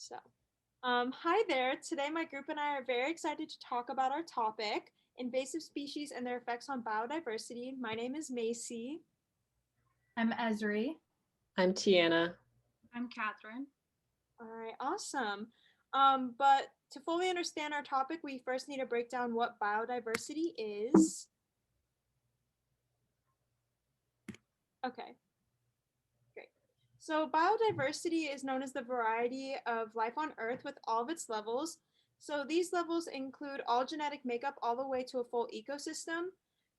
So, hi there. Today, my group and I are very excited to talk about our topic, invasive species and their effects on biodiversity. My name is Macie. I'm Esri. I'm Tiana. I'm Catherine. All right, awesome. But to fully understand our topic, we first need to break down what biodiversity is. Okay, great. So, biodiversity is known as the variety of life on Earth with all of its levels. So, these levels include all genetic makeup all the way to a full ecosystem.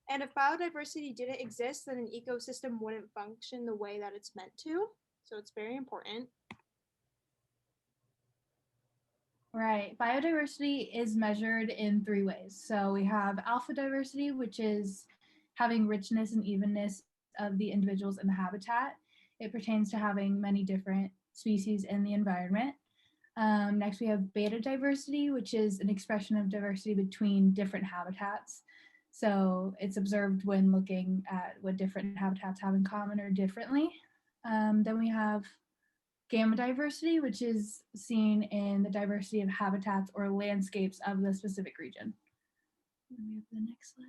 And if biodiversity didn't exist, then an ecosystem wouldn't function the way that it's meant to. So, it's very important. Right. Biodiversity is measured in 3 ways. So we have alpha diversity, which is having richness and evenness of the individuals in the habitat. It pertains to having many different species in the environment. Next, we have beta diversity, which is an expression of diversity between different habitats. So it's observed when looking at what different habitats have in common or differently. Then we have gamma diversity, which is seen in the diversity of habitats or landscapes of the specific region. And we have the next slide.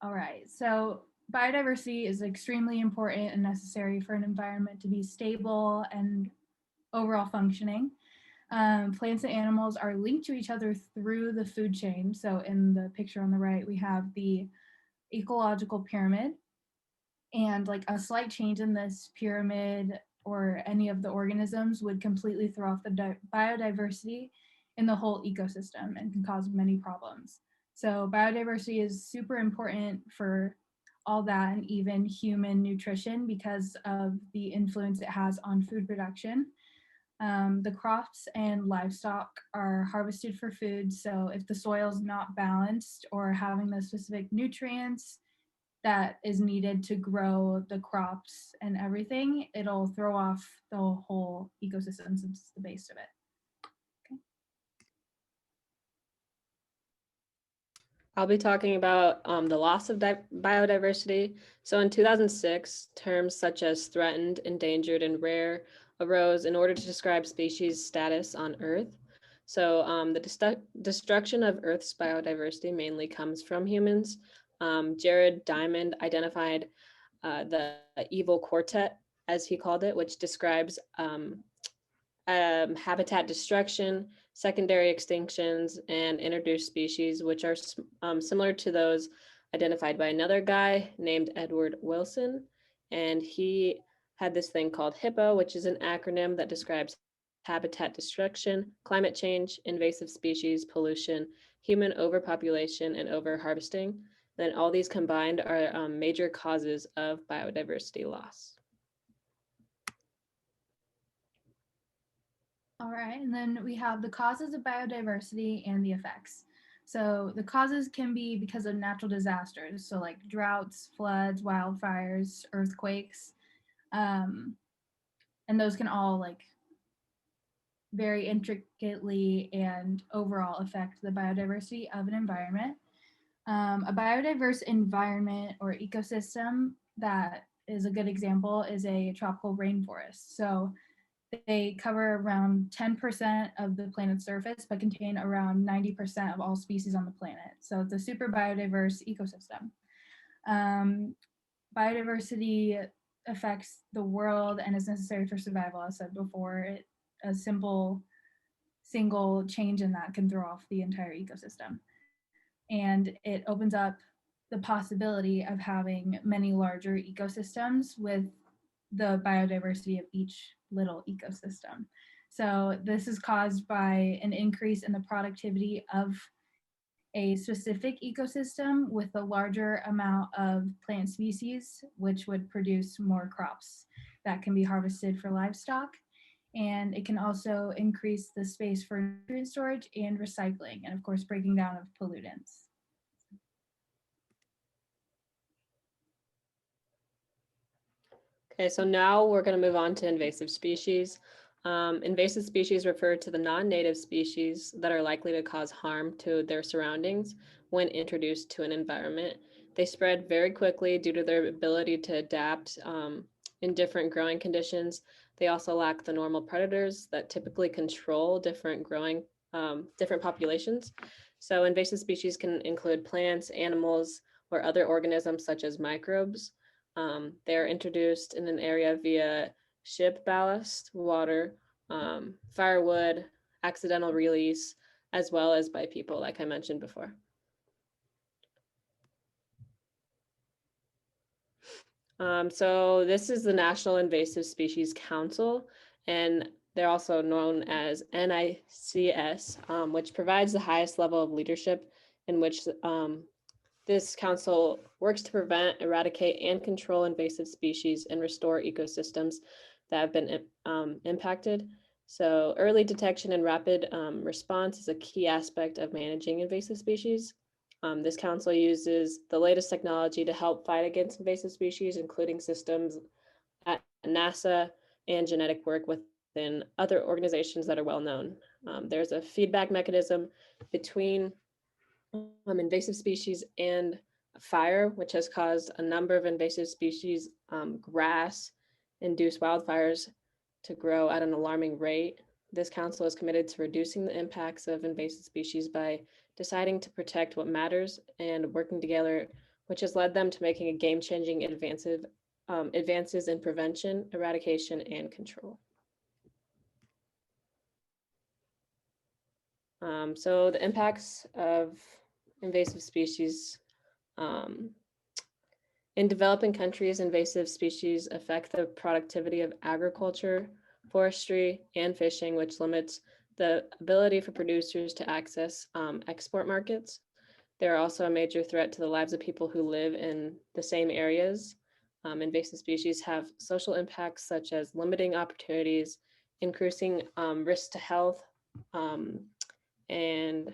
All right, so biodiversity is extremely important and necessary for an environment to be stable and overall functioning. Plants and animals are linked to each other through the food chain. So in the picture on the right, we have the ecological pyramid. And like a slight change in this pyramid or any of the organisms would completely throw off the biodiversity in the whole ecosystem and can cause many problems. So biodiversity is super important for all that and even human nutrition because of the influence it has on food production. The crops and livestock are harvested for food. So if the soil is not balanced or having the specific nutrients that is needed to grow the crops and everything, it'll throw off the whole ecosystem since it's the base of it. Okay. I'll be talking about the loss of biodiversity. So in 2006, terms such as threatened, endangered, and rare arose in order to describe species status on Earth. So the destruction of Earth's biodiversity mainly comes from humans. Jared Diamond identified the evil quartet, as he called it, which describes habitat destruction, secondary extinctions, and introduced species, which are similar to those identified by another guy named Edward Wilson. And he had this thing called HIPPO, which is an acronym that describes habitat destruction, climate change, invasive species, pollution, human overpopulation, and overharvesting. Then all these combined are major causes of biodiversity loss. All right, and then we have the causes of biodiversity and the effects. So the causes can be because of natural disasters, so like droughts, floods, wildfires, earthquakes, and those can all like very intricately and overall affect the biodiversity of an environment. A biodiverse environment or ecosystem that is a good example is a tropical rainforest. So they cover around 10% of the planet's surface, but contain around 90% of all species on the planet. So it's a super biodiverse ecosystem. Biodiversity affects the world and is necessary for survival, as I said before. A simple single change in that can throw off the entire ecosystem. And it opens up the possibility of having many larger ecosystems with the biodiversity of each little ecosystem. So this is caused by an increase in the productivity of a specific ecosystem with a larger amount of plant species, which would produce more crops that can be harvested for livestock. And it can also increase the space for nutrient storage and recycling, and of course, breaking down of pollutants. Okay, so now we're going to move on to invasive species. Invasive species refer to the non-native species that are likely to cause harm to their surroundings when introduced to an environment. They spread very quickly due to their ability to adapt in different growing conditions. They also lack the normal predators that typically control different populations. So invasive species can include plants, animals, or other organisms such as microbes. They're introduced in an area via ship ballast, water, firewood, accidental release, as well as by people, like I mentioned before. So this is the National Invasive Species Council, and they're also known as NICS, which provides the highest level of leadership in which this council works to prevent, eradicate, and control invasive species and restore ecosystems that have been impacted. So early detection and rapid response is a key aspect of managing invasive species. This council uses the latest technology to help fight against invasive species, including systems at NASA and genetic work within other organizations that are well known. There's a feedback mechanism between invasive species and fire, which has caused a number of invasive species, grass-induced wildfires, to grow at an alarming rate. This council is committed to reducing the impacts of invasive species by deciding to protect what matters and working together, which has led them to making a game-changing advances in prevention, eradication, and control. So the impacts of invasive species. In developing countries, invasive species affect the productivity of agriculture, forestry, and fishing, which limits the ability for producers to access export markets. They're also a major threat to the lives of people who live in the same areas. Invasive species have social impacts such as limiting opportunities, increasing risks to health, and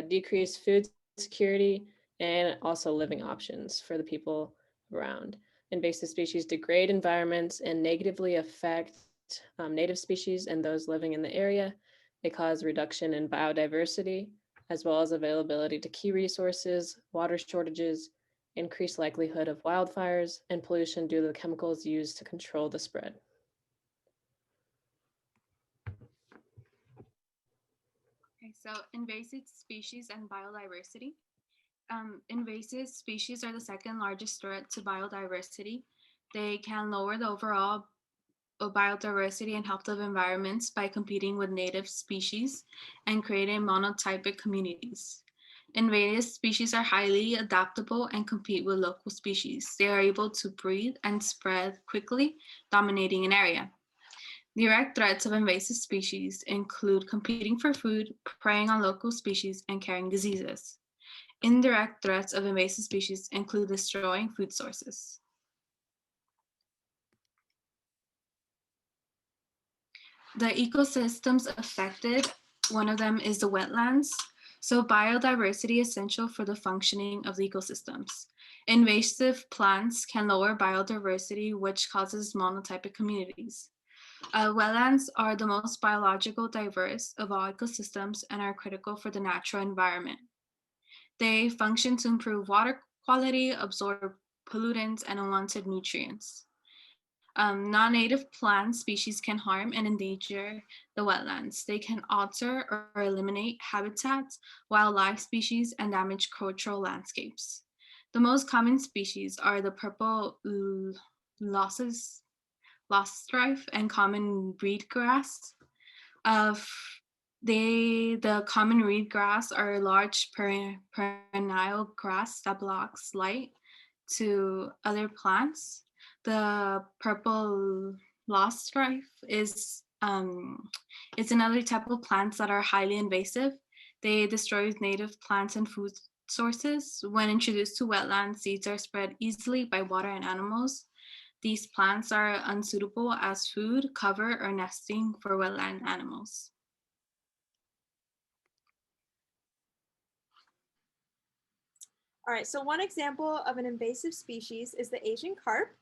decreased food security, and also living options for the people around. Invasive species degrade environments and negatively affect native species and those living in the area. They cause reduction in biodiversity, as well as availability to key resources, water shortages, increased likelihood of wildfires, and pollution due to the chemicals used to control the spread. Okay, so invasive species and biodiversity. Invasive species are the second largest threat to biodiversity. They can lower the overall biodiversity and health of environments by competing with native species and creating monotypic communities. Invasive species are highly adaptable and compete with local species. They are able to breed and spread quickly, dominating an area. Direct threats of invasive species include competing for food, preying on local species, and carrying diseases. Indirect threats of invasive species include destroying food sources. The ecosystems affected, one of them is the wetlands. So biodiversity is essential for the functioning of the ecosystems. Invasive plants can lower biodiversity, which causes monotypic communities. Wetlands are the most biological diverse of all ecosystems and are critical for the natural environment. They function to improve water quality, absorb pollutants, and unwanted nutrients. Non-native plant species can harm and endanger the wetlands. They can alter or eliminate habitats, wildlife species, and damage cultural landscapes. The most common species are the purple loststrife and common reedgrass. The common reedgrass are large perennial grass that blocks light to other plants. The purple loststrife is it's another type of plants that are highly invasive. They destroy native plants and food sources. When introduced to wetlands, seeds are spread easily by water and animals. These plants are unsuitable as food, cover, or nesting for wetland animals. All right, so one example of an invasive species is the Asian carp.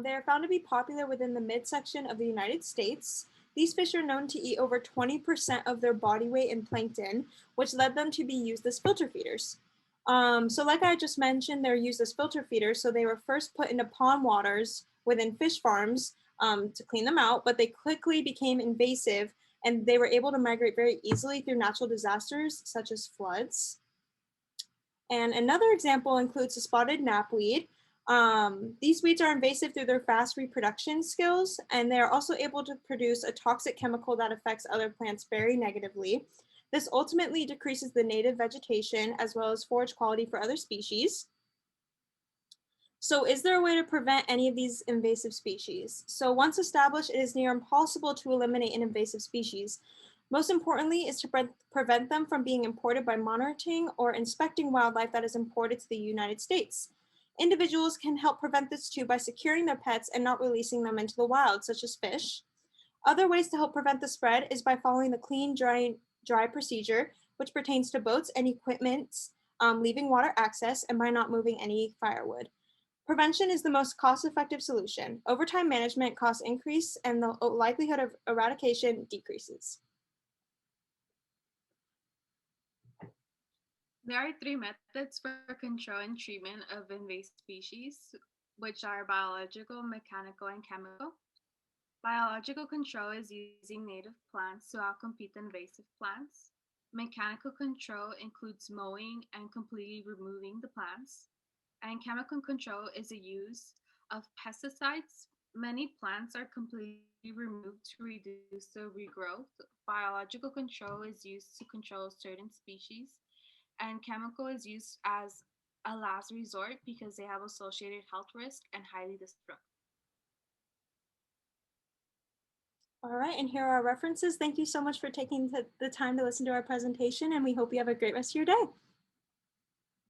They are found to be popular within the midsection of the United States. These fish are known to eat over 20% of their body weight in plankton, which led them to be used as filter feeders. So like I just mentioned, they're used as filter feeders. So they were first put into pond waters within fish farms to clean them out, but they quickly became invasive and they were able to migrate very easily through natural disasters such as floods. And another example includes the spotted knapweed. These weeds are invasive through their fast reproduction skills, and they are also able to produce a toxic chemical that affects other plants very negatively. This ultimately decreases the native vegetation as well as forage quality for other species. So is there a way to prevent any of these invasive species? So once established, it is near impossible to eliminate an invasive species. Most importantly is to prevent them from being imported by monitoring or inspecting wildlife that is imported to the United States. Individuals can help prevent this too by securing their pets and not releasing them into the wild, such as fish. Other ways to help prevent the spread is by following the clean, dry procedure, which pertains to boats and equipment leaving water access, and by not moving any firewood. Prevention is the most cost-effective solution. Over time management costs increase and the likelihood of eradication decreases. There are 3 methods for control and treatment of invasive species, which are biological, mechanical, and chemical. Biological control is using native plants to outcompete the invasive plants. Mechanical control includes mowing and completely removing the plants. And chemical control is the use of pesticides. Many plants are completely removed to reduce the regrowth. Biological control is used to control certain species, and chemical is used as a last resort because they have associated health risk and highly destructive. All right, and here are our references. Thank you so much for taking the time to listen to our presentation, and we hope you have a great rest of your day.